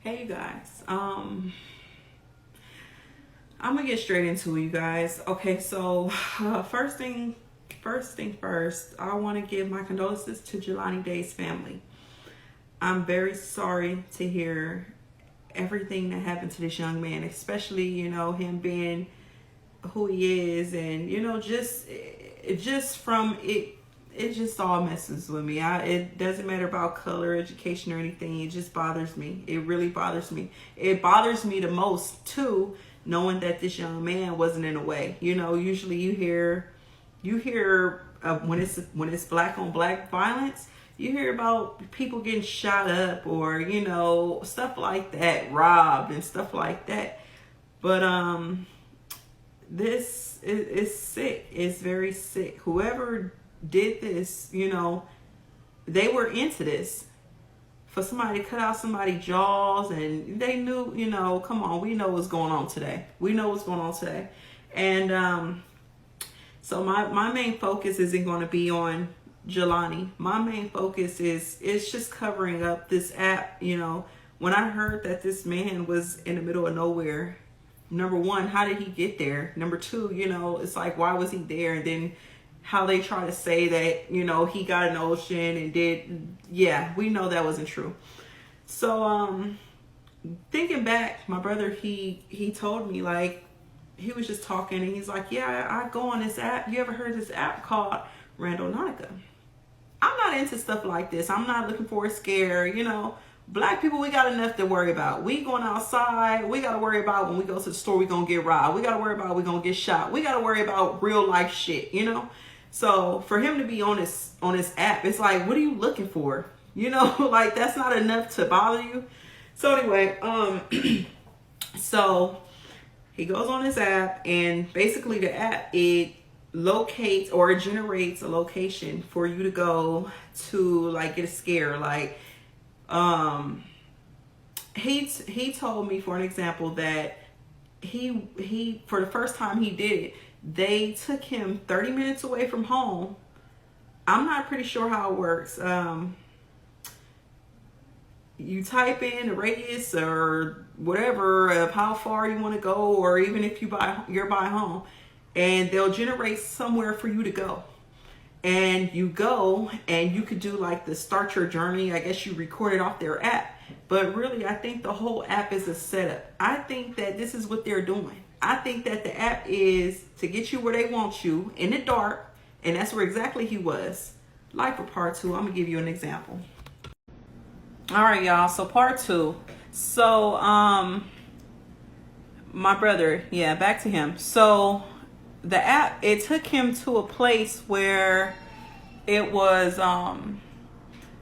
Hey you guys. I'm gonna get straight into it, you guys. Okay, so first thing first, I want to give my condolences to Jelani Day's family. I'm very sorry to hear everything that happened to this young man, especially him being who he is, and just from it. It just all messes with me. It doesn't matter about color, education, or anything. It just bothers me. It really bothers me. It bothers me the most too, knowing that this young man wasn't in a way. Usually you hear when it's black on black violence, you hear about people getting shot up or stuff like that, robbed and stuff like that. But this is sick. It's very sick. Whoever did this, they were into this. For somebody to cut out somebody's jaws, and they knew, come on, we know what's going on today. And so my main focus isn't going to be on Jelani. My main focus is just covering up this app. When I heard that this man was in the middle of nowhere, number one, how did he get there? Number two, it's like, why was he there? And then how they try to say that, he got an ocean and we know that wasn't true. So, thinking back, my brother, he told me, like, he was just talking and he's like, yeah, I go on this app. You ever heard of this app called Randonautica? I'm not into stuff like this. I'm not looking for a scare, Black people, we got enough to worry about. We going outside. We got to worry about when we go to the store, we going to get robbed. We got to worry about we going to get shot. We got to worry about real life shit, So for him to be on this app, it's like, what are you looking for? Like, that's not enough to bother you. So anyway, so he goes on this app, and basically the app, it locates or it generates a location for you to go to, like, get a scare. Like, he told me, for an example, that he for the first time he did it, they took him 30 minutes away from home. I'm not pretty sure how it works. You type in the radius or whatever of how far you want to go, or even if you're by home, and they'll generate somewhere for you to go. And you go, and you could do like the start your journey. I guess you record it off their app. But really, I think the whole app is a setup. I think that this is what they're doing. I think that the app is to get you where they want you, in the dark. And that's where exactly he was. Like for part two, I'm going to give you an example. All right, y'all. So part two. So, my brother, back to him. So the app, it took him to a place where it was,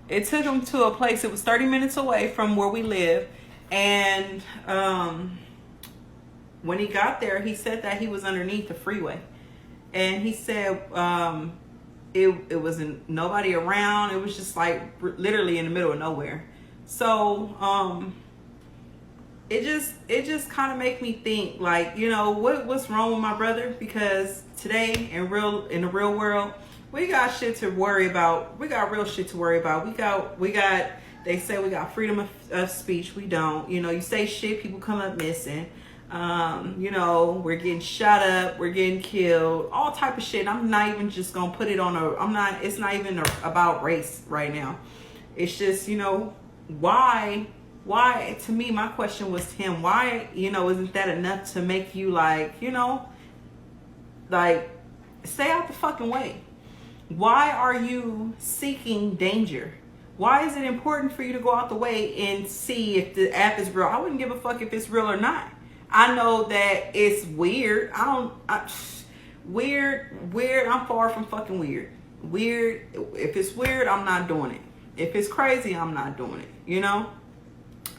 it was 30 minutes away from where we live. And when he got there, he said that he was underneath the freeway. And he said it wasn't nobody around. It was just like literally in the middle of nowhere. So it just kind of make me think, like, what's wrong with my brother? Because today in the real world, we got shit to worry about. We got real shit to worry about. We got they say we got freedom of speech. We don't. You say shit, people come up missing. We're getting shot up, we're getting killed, all type of shit. I'm not even just gonna put it on it's not even about race right now. It's just, why, to me, my question was to him, why, isn't that enough to make you like, like, stay out the fucking way? Why are you seeking danger? Why is it important for you to go out the way and see if the app is real? I wouldn't give a fuck if it's real or not. I know that it's weird. Weird. I'm far from fucking weird. Weird. If it's weird, I'm not doing it. If it's crazy, I'm not doing it.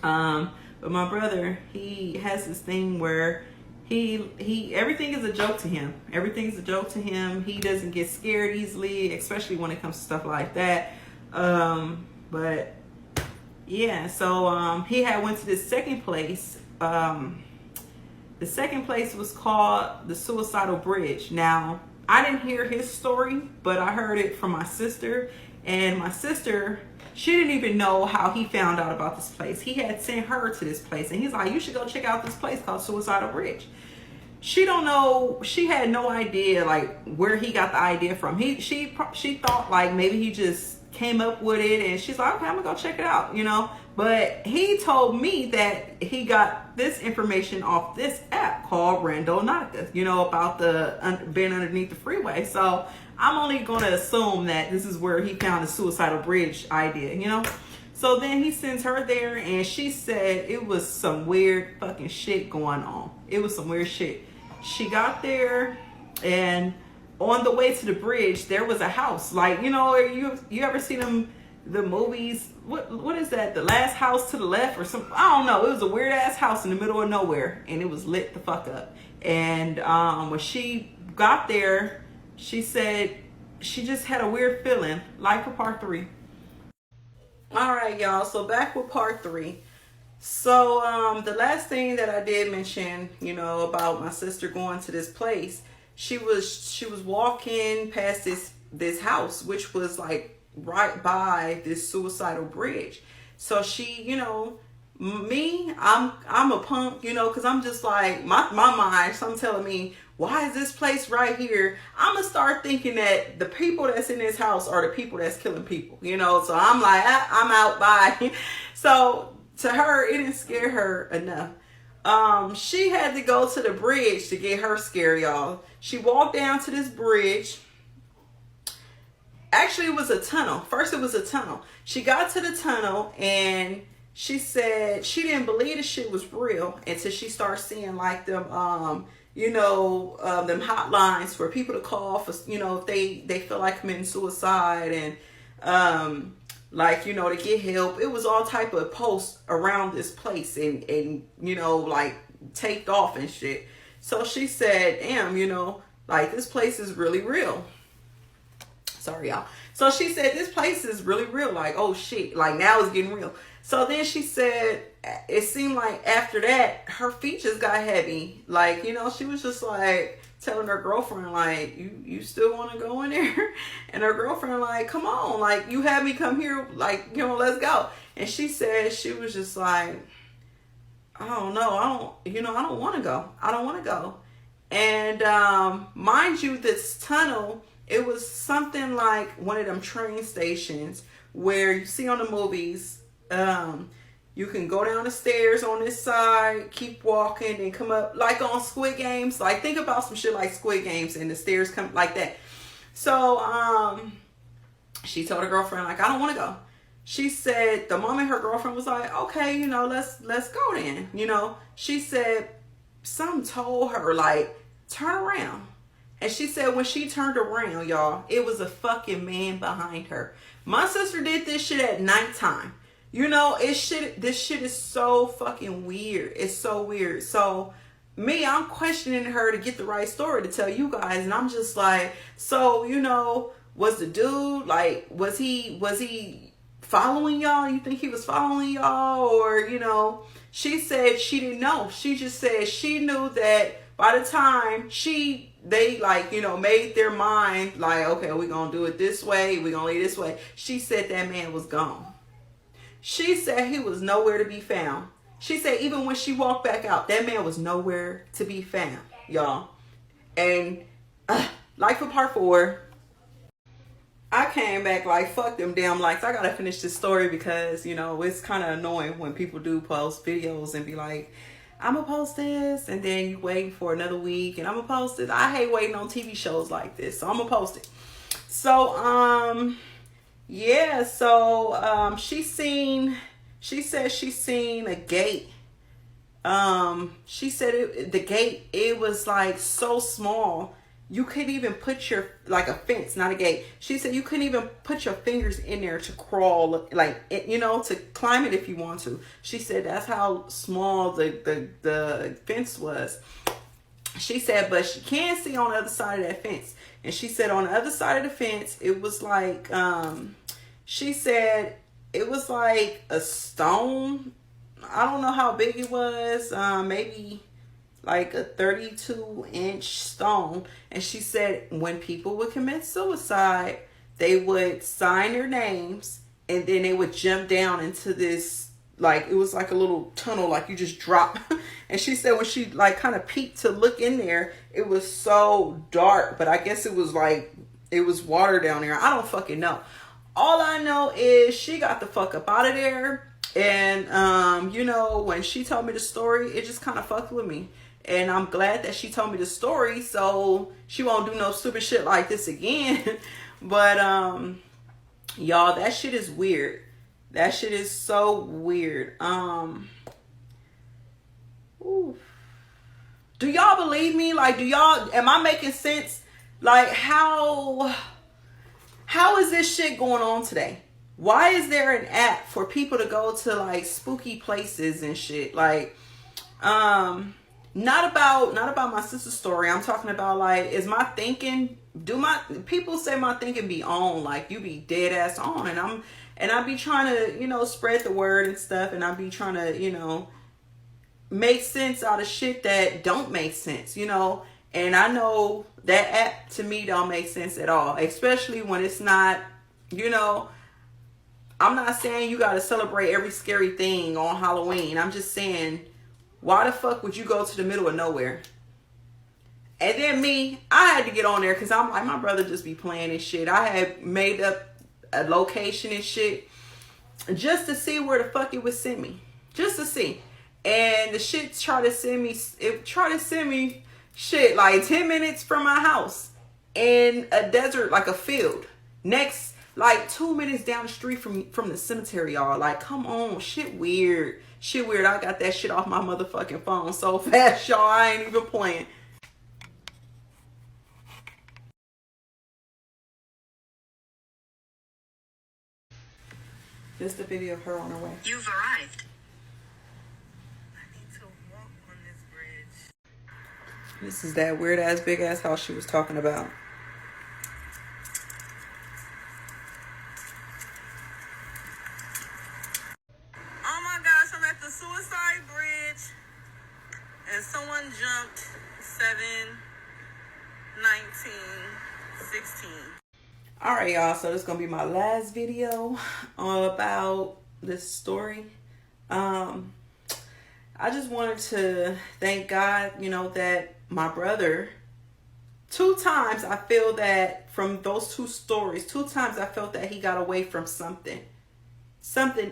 But my brother, he has this thing where he everything is a joke to him. Everything is a joke to him. He doesn't get scared easily, especially when it comes to stuff like that. But yeah, so he had went to this second place. The second place was called the Suicidal Bridge. Now, I didn't hear his story, but I heard it from my sister. And my sister, She didn't even know how he found out about this place. He had sent her to this place, and he's like, you should go check out this place called Suicidal Bridge. She don't know. She had no idea like where he got the idea from. She thought like maybe he just came up with it, and she's like, okay, I'm gonna go check it out, you know. But he told me that he got this information off this app called Randonautica, you know, about the being underneath the freeway. So I'm only gonna assume that this is where he found the Suicidal Bridge idea, you know. So then he sends her there, and she said it was some weird fucking shit going on. It was some weird shit. She got there, and on the way to the bridge, there was a house. Like, you know, you ever seen the movies? What is that? The Last House to the Left or something? I don't know. It was a weird ass house in the middle of nowhere, and it was lit the fuck up. And when she got there, she said she just had a weird feeling. Like for part 3. All right, y'all. So back with part 3. So the last thing that I did mention, you know, about my sister going to this place, she was walking past this house, which was like right by this suicidal bridge. So she, you know, me, I'm a punk, you know, because I'm just like my mind, so I'm telling me, why is this place right here? I'm gonna start thinking that the people that's in this house are the people that's killing people, you know. So I'm like, I'm out by. So to her, it didn't scare her enough. She had to go to the bridge to get her scare, y'all. She walked down to this bridge. Actually, it was a tunnel. First, it was a tunnel. She got to the tunnel, and she said she didn't believe the shit was real until she started seeing like them, you know, them hotlines for people to call for, you know, if they feel like committing suicide, and like, you know, to get help. It was all type of posts around this place, and you know, like taped off and shit. So she said, damn, you know, like this place is really real. Sorry, y'all. So she said this place is really real. Like, oh shit, like now it's getting real. So then she said it seemed like after that her feet just got heavy. Like, you know, she was just like telling her girlfriend, like, you still want to go in there? And her girlfriend like, come on, like you had me come here, like, you know, let's go. And she said she was just like, I don't know, I don't want to go. I don't want to go. And mind you, this tunnel, it was something like one of them train stations where you see on the movies. You can go down the stairs on this side, keep walking, and come up like on Squid Games. Like, think about some shit like Squid Games, and the stairs come like that. So she told her girlfriend, like, I don't want to go. She said the moment her girlfriend was like, okay, you know, let's go then. You know, she said something told her, like, turn around. And she said when she turned around, y'all, it was a fucking man behind her. My sister did this shit at nighttime. You know, this shit is so fucking weird. It's so weird. So me, I'm questioning her to get the right story to tell you guys. And I'm just like, so, you know, was the dude, like, was he following y'all? You think he was following y'all? Or, you know, she said she didn't know. She just said she knew that by the time they like, you know, made their mind like, okay, we're going to do it this way. We're going to leave this way. She said that man was gone. She said he was nowhere to be found. She said even when she walked back out, that man was nowhere to be found, y'all. And like for part 4, I came back like, fuck them damn likes. I got to finish this story because, you know, it's kind of annoying when people do post videos and be like, I'm going to post this. And then you wait for another week and I'm going to post it. I hate waiting on TV shows like this. So I'm going to post it. So, yeah, so she said she seen a gate. She said the gate, it was like so small. You couldn't even put your, like a fence, not a gate. She said you couldn't even put your fingers in there to crawl, like, you know, to climb it if you want to. She said that's how small the fence was. She said, but she can see on the other side of that fence. And she said on the other side of the fence, it was like, she said it was like a stone. I don't know how big it was. Maybe like a 32-inch stone. And she said when people would commit suicide, they would sign their names and then they would jump down into this, like, it was like a little tunnel, like you just drop. And she said when she like kind of peeked to look in there, it was so dark, but I guess it was like, it was water down there. I don't fucking know. All I know is she got the fuck up out of there. And you know, when she told me the story, it just kind of fucked with me. And I'm glad that she told me the story, so she won't do no stupid shit like this again. But y'all, that shit is weird. That shit is so weird. Ooh. Do y'all believe me? Like, am I making sense? Like, how is this shit going on today? Why is there an app for people to go to like spooky places and shit? Like, not about my sister's story. I'm talking about, like, is my thinking, people say my thinking be on, like you be dead ass on, and I be trying to, you know, spread the word and stuff, and I be trying to, you know, make sense out of shit that don't make sense, you know. And I know that app to me don't make sense at all, especially when it's not, you know, I'm not saying you got to celebrate every scary thing on Halloween. I'm just saying, why the fuck would you go to the middle of nowhere? And then me, I had to get on there because I'm like, my brother just be playing and shit. I had made up a location and shit just to see where the fuck it would send me. Just to see. And the shit tried to send me shit like 10 minutes from my house in a desert, like a field. Next, like 2 minutes down the street from the cemetery, y'all. Like, come on, shit weird. Shit weird. I got that shit off my motherfucking phone so fast, y'all. I ain't even playing. Just a video of her on her way. You've arrived. I need to walk on this bridge. This is that weird ass big ass house she was talking about. Oh my gosh, I'm at the suicide bridge. And someone jumped 7, 19, 16. All right, y'all. So this is gonna be my last video about this story. I just wanted to thank God, you know, that my brother, 2 times I feel that from those 2 stories, 2 times I felt that he got away from something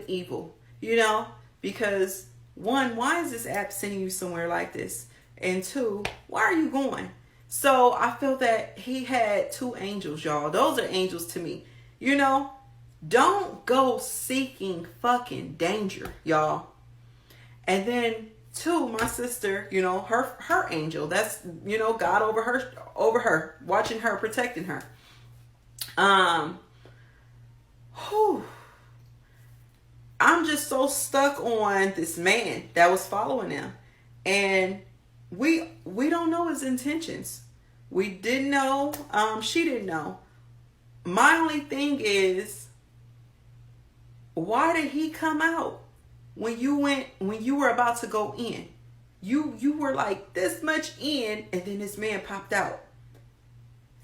evil, you know, because 1, why is this app sending you somewhere like this? And 2, why are you going? So I feel that he had 2 angels, y'all. Those are angels to me. You know, don't go seeking fucking danger, y'all. And then 2, my sister, you know, her angel. That's, you know, God over her, watching her, protecting her. I'm just so stuck on this man that was following them. And we don't know his intentions. We didn't know. She didn't know. My only thing is, why did he come out when you were about to go in? You were like this much in, and then this man popped out.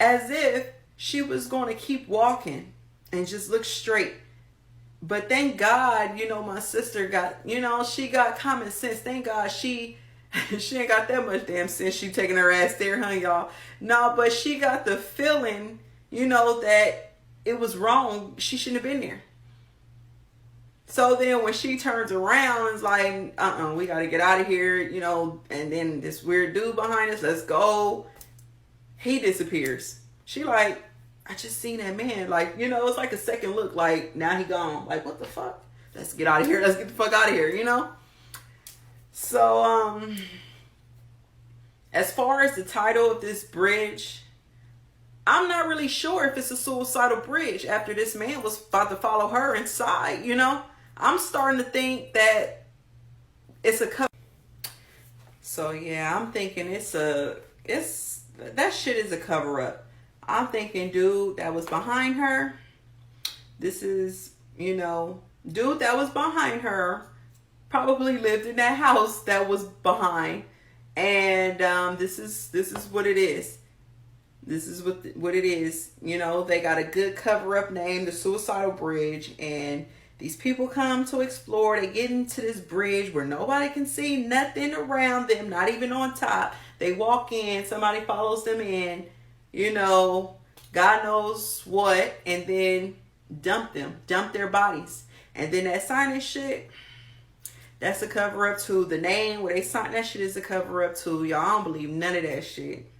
As if she was going to keep walking and just look straight. But thank God, you know, my sister got, you know, she got common sense. Thank God she ain't got that much damn sense. She taking her ass there, huh, y'all? No, but she got the feeling, you know, that it was wrong. She shouldn't have been there. So then when she turns around, it's like, we got to get out of here, you know, and then this weird dude behind us, let's go. He disappears. She like, I just seen that man. Like, you know, it's like a second look, like, now he gone. Like, what the fuck? Let's get out of here. Let's get the fuck out of here, you know? So, as far as the title of this bridge, I'm not really sure if it's a suicidal bridge after this man was about to follow her inside, you know? I'm starting to think that it's a cover. So, yeah, I'm thinking that shit is a cover up. I'm thinking dude that was behind her, this is, you know, dude that was behind her probably lived in that house that was behind. And this is what it is. This is what it is. You know, they got a good cover-up name, the Suicidal Bridge, and these people come to explore. They get into this bridge where nobody can see nothing around them, not even on top. They walk in, somebody follows them in, you know, God knows what, and then dump their bodies. And then that signing shit, that's a cover-up too. The name where they sign that shit is a cover-up too. Y'all, I don't believe none of that shit.